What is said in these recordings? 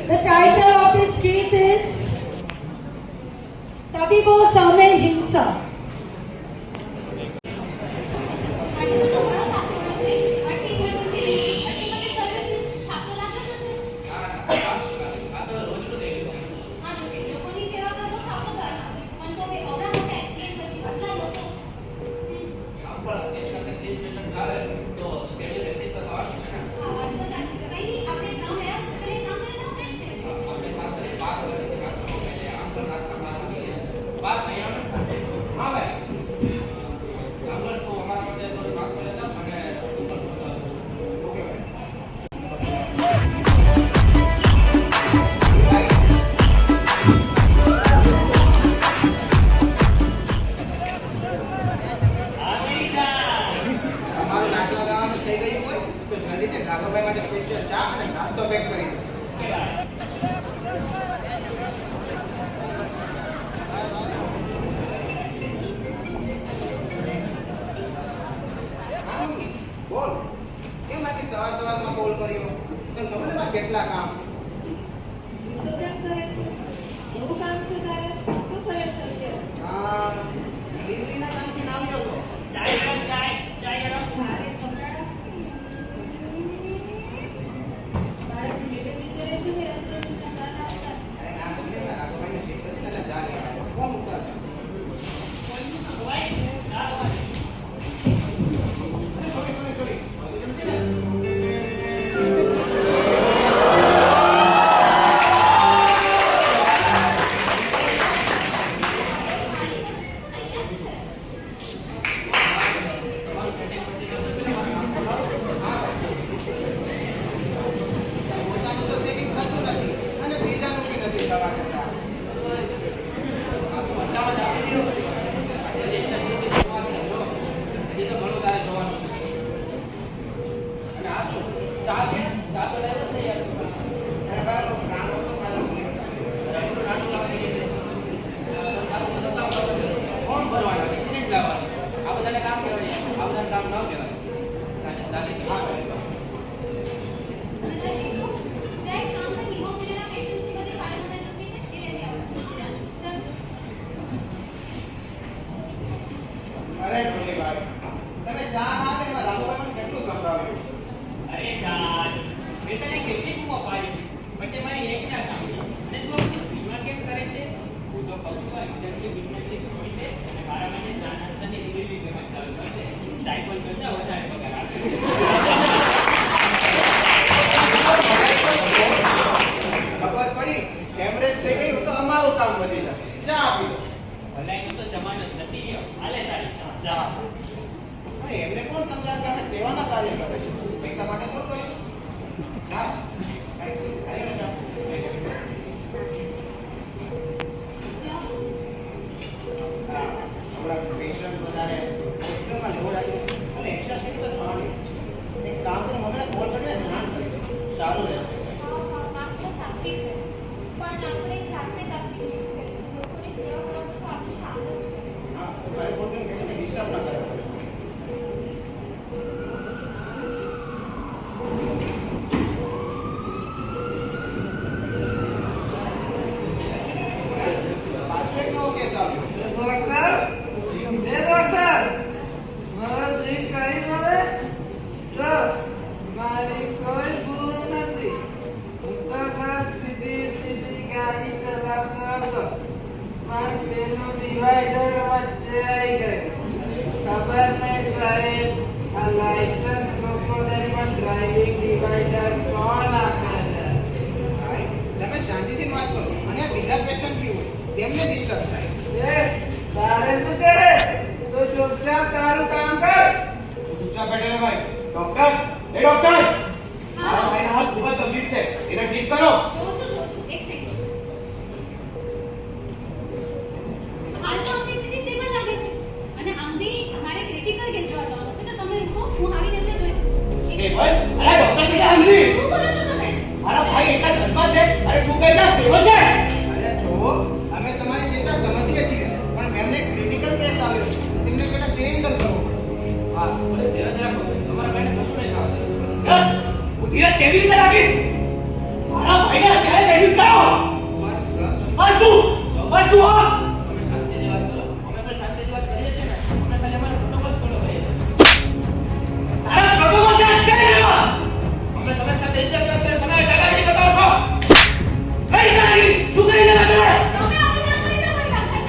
The title of this skit is તબીબો સામે હિંસા. કેટલા કામ શું કામ કરે છે? એવું કામ છે તારે? શું કરે છે? લીલીના કામથી નામ લો છો. ચાય ગરમ મારે કપડા મારે મેડમ વિચારે છે કે રેસ્ટોરન્ટમાં ચા નાસ્તા. અરે ના તમને ના ભાઈને શીખ કરી એટલે જા લેવા ફોન ઉતાર એમને કોણ સમજાવે કે અમે સેવાના કાર્ય કરે છે પૈસા માટે કોણ કરીશું સાહેબ પેશન્ટ વધારે હોસ્પિટલમાં લોડ આવ્યો અને એક્સ્ટ્રા સીટ પર થવાની એક કામ કરીને મને કોલ કરીને જાણ કરી દે સારું રહેશે. વાત તો સાચી છે પણ આપણે જાતે જ આપણી યુઝ કરીશું લોકોની સેવા કરવાનું તો આપણું કામ જ છે. હા તો ભાઈ બોલ કે મને ડિસ્ટર્બ ના કરે. શાંતિથી વાત કરો અને બીજા પેશન્ટ બી હોય તેમને ડિસ્ટર્બ થાય. તારે શું છે તો ચૂપચાપ તારું કામ કર. ચૂપચાપ બેઠેલો ભાઈ. ડોક્ટર એ ડોક્ટર મારા ભાઈના હાથ ખૂબ જ ગંભીર છે એને ઠીક કરો. જોઉં છું એક સેકન્ડ. હાલ તો આપણી સ્થિતિ સ્ટેબલ લાગે છે અને આમ બી અમારે ક્રિટિકલ કેસ જોવા જવાનું છે તો તમે રૂકો હું આવીને એમને જોઈ લઉં છું. સ્ટેબલ? અરે ડોક્ટર છે આંધી. શું બોલો છો તમે? મારા ભાઈ એટલા ધનવાન છે અરે તું કઈ જા સ્ટેબલ છે. અરે જો અમે તમારી ચિંતા સમજીએ છીએ પણ મેમને ક્રિટિકલ કેસ આવ્યો તો તેમને પેલા ક્લિનિકલ કરવો પડશે. હા બોલે ધીરજ રાખો તમારા ભાઈને કશું નહીં થવા દે. હું ધીરજ કેવી રીતે રાખીશ? મારા ભાઈને અત્યારે જ તમે શાંતિથી વાત કરો. અમે પણ શાંતિથી વાત કરીએ છીએ ને. અમે ખાલી અમારો પ્રોટોકોલ ફોલો કરીએ છીએ. અમે તમારી સાથે ઇજ્જત વાત કરીએ. તમે દાદાગીરી બતાવો છો. તમે આવું ના કરી શકો શાંતિ.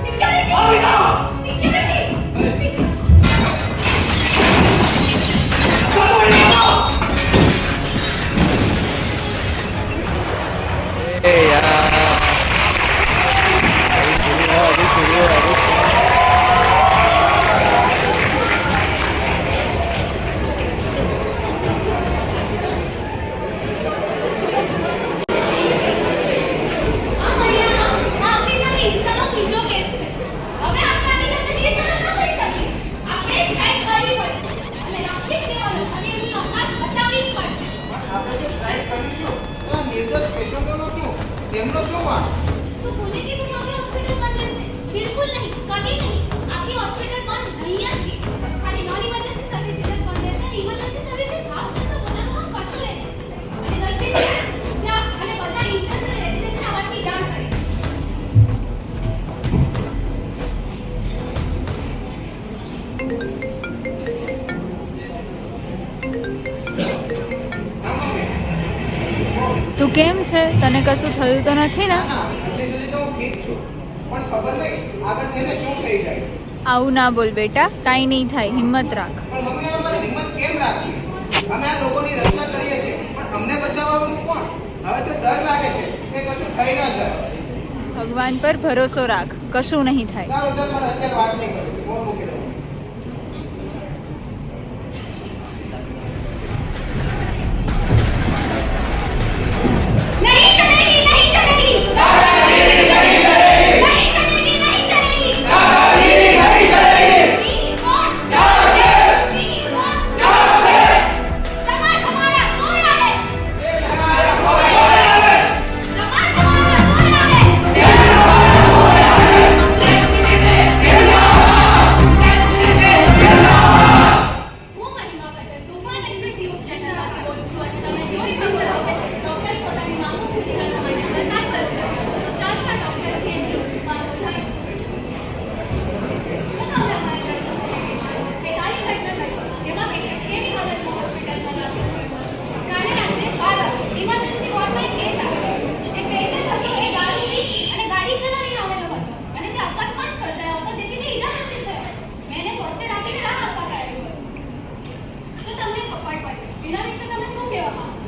સિક્યોરિટી આ મહિનામાં આ ઓફિસમાં હિંસાનો ત્રીજો કેસ છે. હવે આપણાથી જલ્દી સહન ન કરી શકીએ. આપણે સ્ટ્રાઇક કરવી પડશે અને રાશિદ જેવા લોકોને એમની ઓકાત બતાવવી જ પડશે. આપણે જો સ્ટ્રાઇક કરીશું તો આ નિર્દોષ પેશન્ટોનો શું? તેમનો શું વાંક? તો કોને કીધું કે આખી હોસ્પિટલ બંધ રહેશે? બિલકુલ નહીં, કદી નહીં. આખી હોસ્પિટલ બંધ નહીં જ છે. ખાલી નોન ઇમરજન્સી સર્વિસીસ જ બંધ રહેશે અને ઇમરજન્સી સર્વિસીસ હાફ છતાં પોતાનું કામ કરતું રહેશે. અને દર્શિત જા અને બધા ઇન્ટર્ન અને રેસિડેન્ટને આ વાતની જાણ કરી. તું કેમ છે? તને કશું થયું તો નથી ને? ના, હજી સુધી તો હું ઠીક છું. પણ ખબર નહીં આગળ જઈને શું થઈ જાય. આવું ના બોલ બેટા, કાંઈ નહીં થાય, હિંમત રાખ. પણ મમ્મી અમારે હિંમત કેમ રાખીએ? અમે આ લોકોની રક્ષા કરીએ છીએ પણ અમને બચાવવાનું કોણ? હવે તો ડર લાગે છે કે કશું થઈ ના જાય. ભગવાન પર ભરોસો રાખ, કશું નહીં થાય. ચાલો ચાલ મારે અત્યારે વાત નહીં કરવી. ફોન મૂકી દઉં. नहीं चलेगी, नहीं चलेगी। दादागिरी नहीं चलेगी। नहीं चलेगी, नहीं चलेगी। दादागिरी नहीं चलेगी। कौन? जागे। कौन? जागे। समाज हमारा सोया है। समाज हमारा सोया है। समाज हमारा सोया है। હું મહિમા પટેલ તુફાન એક્સપ્રેસ ન્યૂઝ ચેનલમાંથી બોલું છું અને તમે જોઈ શકો છો કે ડોક્ટર્સ પોતાની માંગો પૂરી કરવા માટે હડતાલ કરી રહ્યા છે. તો ચાલતા ડોક્ટર્સ કે ન્યૂઝમાં તો જાય. તો તમે અમારી દર્શકોને કે તારીખ હેઠળ થઈ એમાં પેશન્ટ કેવી હાલતમાં હોસ્પિટલમાં દાખલ થયો હતો. કાલે રાત્રે 12 ઇમરજન્સી વોર્ડમાં એક કેસ આવ્યો. જે પેશન્ટ હતો એ દારૂ પી અને ગાડી ચલાવીને આવેલો હતો અને તે અકસ્માત સર્જાયો હતો જેથી તે ઇજાગ્રસ્ત થયો. મેં એને ફર્સ્ટ એડ આપીને રાહ આપવા કાઢ્યો. તો તમને ખબર પડી એના વિશે તમે શું કહેવા માંગો?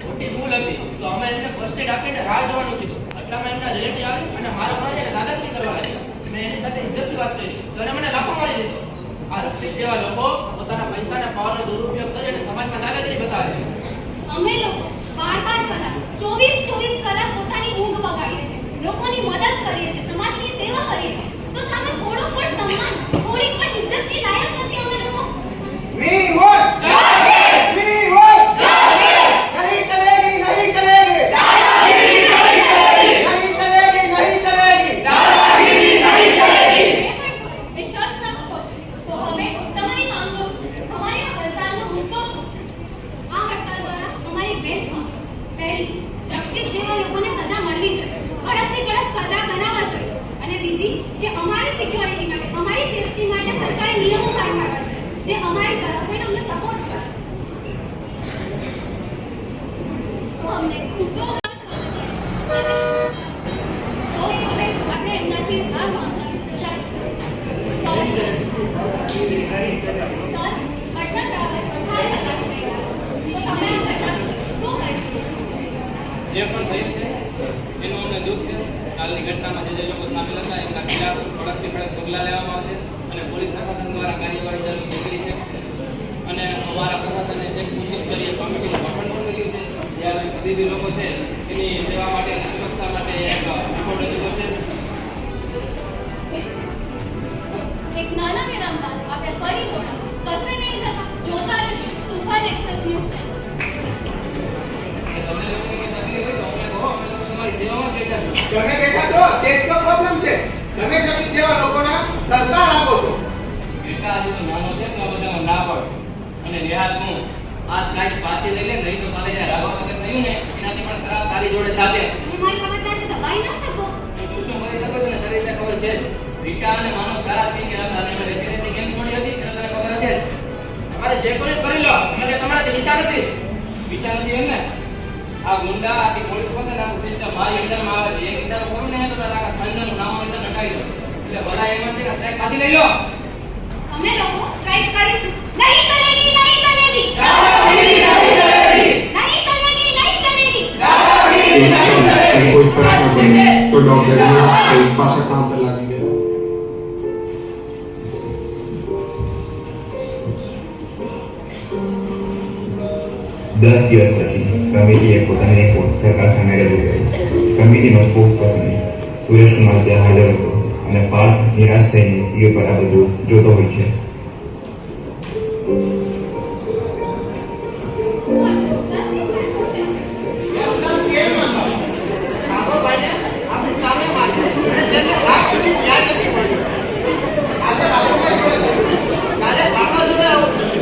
ખોટી ભૂલ હતી તો અમે એમને ફર્સ્ટ એડ આપીને રાહ જોવાનું કીધું. એટલામાં એમના રિલેટિવ આવી અને મારા ભાઈને દાદાગીરી કરવા લાગ્યા. મેં એની સાથે ઇજ્જતથી વાત કરી તો એને મને લાફો મારી દીધો. આ રક્ષિત જેવા લોકો પોતાના પૈસાના પાવરનો દુરુપયોગ કરી અને સમાજમાં દાદાગીરી બતાવે છે. અમે લોકો 12 કલાક 24 કલાક પોતાની ઊંઘ બગાડીએ છીએ, લોકોની મદદ કરીએ છીએ, સમાજની સેવા કરીએ છીએ. તો સામે થોડું પણ સન્માન, થોડીક પણ ઇજ્જતની લાયક નથી અમે લોકો. We want justice! We want justice! नहीं चलेगी, नहीं चलेगी! दादागिरी नहीं चलेगी! नहीं चलेगी, नहीं चलेगी! दादागिरी नहीं चलेगी! જે પણ હોય એ શર્તના હકો છે. તો હવે તમારી માંગો શું? અમારી આ હડતાલનો મુદ્દો શું છે? આ હડતાલ દ્વારા અમારી બે જ માંગો છે. પહેલી, રક્ષિત જેવા લોકોને સજા મળવી જોઈએ, કડકથી કડક સજા બનાવવા જોઈએ. અને બીજી કે અમારી સિક્યોરિટી માટે, અમારી સેફટી માટે સરકારે નિયમો બહાર પાડવા જોઈએ જે અમારી તરફ હોય અમને સપોર્ટ કરે. તો અમને સુધો તો હવે આપણે એમનાથી આ મામલા વિશે જાણીએ. સર, પટના ટ્રાવેલ 18 કલાક થઈ ગયા. તો તમે આ ઘટના વિશે શું કહીશું? જે પણ થયું છે એનું અમને દુઃખ છે. કાલની ઘટનામાં જે લોકો સામેલ હતા એમના ખિલાફ કડકથી કડક પગલાં લેવામાં આવશે અને પોલીસ પ્રશાસન દ્વારા કાર્યવાહી ચાલુ કરી છે. અને અમારા પ્રશાસને એક ઉચ્ચ સ્તરીય કમિટીનું ગઠન પણ કર્યું છે જે આવી તબીબી લોકો છે એની સેવા માટે અને સુરક્ષા માટે એક રિપોર્ટ રજૂ કરશે. એક નાના વિરામ બાદ આપણે ફરી જોડા કશે નહીં જતા જોતા રહેજો તુફાન એક્સપ્રેસ ન્યૂઝ ચેનલ. તમને લોકોને કંઈ તકલીફ હોય તો અમને કહો, અમે તમારી સેવામાં બેઠા છીએ. તમે બેઠા છો દેશનો પ્રોબ્લેમ છે. તમે રક્ષિત જેવા લોકોના હડતાલ આપો છો. બેટા આજે તો નાનો છે તો આ બધામાં ના પડો અને રિહાત હું આ સ્ટ્રાઇક પાછી લઈ લે નહીં તો કાલે જે રાઘવ વગર થયું ને એનાથી પણ ખરાબ આરસી લઈ લો. અમે લોકો સ્ટ્રાઇક કરીશું. નહીં ચલેગી, નહીં ચલેગી. દાદાગીરી નહીં ચલેગી. નહીં ચલેગી, નહીં ચલેગી. દાદાગીરી નહીં ચલેગી. કોઈ પ્રશ્ન બને તો ડોક્ટર પાસે કામ પર લાગી ગયો. દસ દિવસ પછી કમિટીએ પોતાની રિપોર્ટ સરકાર સામે રજૂ કરી. કમિટીનો સ્પોક્સપર્સન સુરેશકુમાર ત્યાં હાજર હતો અને પાર્થ નિરાશ થઈને ટીવી પર આ બધું જોતો હોય છે. દસ કે કેટલું છે? એમના સ્કેલમાં તો રાઘવભાઈને આપણી સામે માર્યો અને તેમને રાત સુધી ન્યાય નથી મળ્યો. આજે રાઘવભાઈ જોડે થયું. કાલે ભાષા જોડે આવું થશે.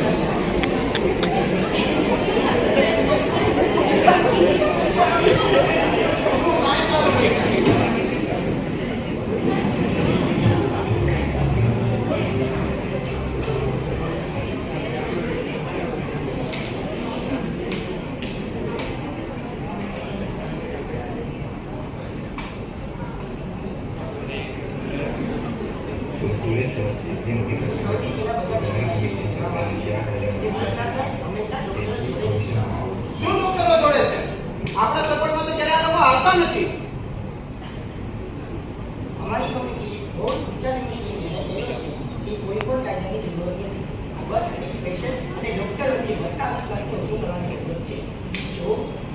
તો સુરેશ એટલી મોટી શું ડોક્ટરો જોડે છે? આપણા સપોર્ટમાં તો ક્યારે આ લોકો આવતા નથી. અમારી કમિટી બહુ વિચારી મુશ્કેલી નિર્ણય લેવો છે કે કોઈ પણ કાયદાની જરૂર નથી. બસ પેશન્ટ અને ડોક્ટર વચ્ચે વધતા વિશ્વાસને ઓછો કરવાની જરૂર છે. જો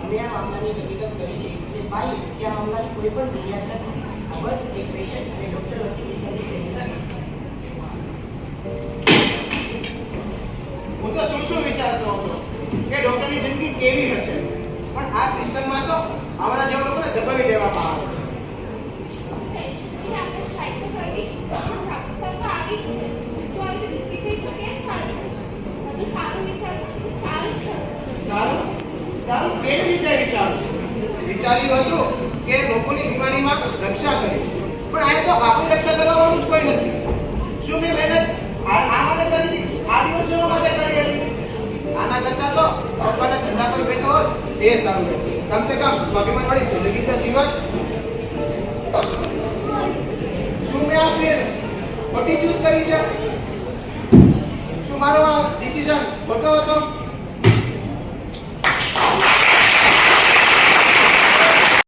અમે આ મામલાની હકીકત કરી છે એટલે પાઈ કે આ મામલાની કોઈ પણ બુનિયાદ નથી. આ બસ એક પેશન્ટ અને ડોક્ટર વચ્ચે મિસઅન્ડરસ્ટેન્ડિંગના કેસ છે. હું તો શું વિચારતો હતો કે ડોક્ટરની જિંદગી કેવી હશે, પણ આ સિસ્ટમમાં તો અમારા જેવા લોકોને દબાવી દેવામાં આવે છે. પેશન્ટની આપણે સ્ટ્રાઇક તો કરવી છે. પણ જાગૃતતા તો આવી જ છે. તો આવી રીતે બીજી તો કેમ ચાલશે? હજુ સારું વિચારતા તો સારું જ થશે. સારું સારું કેવી રીતે વિચાર્યું હતું કે લોકોની બીમારીમાં રક્ષા કરીશ, પણ આ તો આપણી રક્ષા કરવાનું જ કોઈ નથી. શું મેં મહેનત આ માટે કરી હતી? આ દિવસો માટે કરી હતી? આના કરતા તો પપ્પાના ધંધા પર બેઠો હોત તે સારું રહેતું. કમસે કમ સ્વાભિમાન વાળી જિંદગી તો જીવત. શું મેં આ ફેર ખોટી ચૂઝ કરી છે? શું મારો આ ડિસિઝન ખોટો હતો?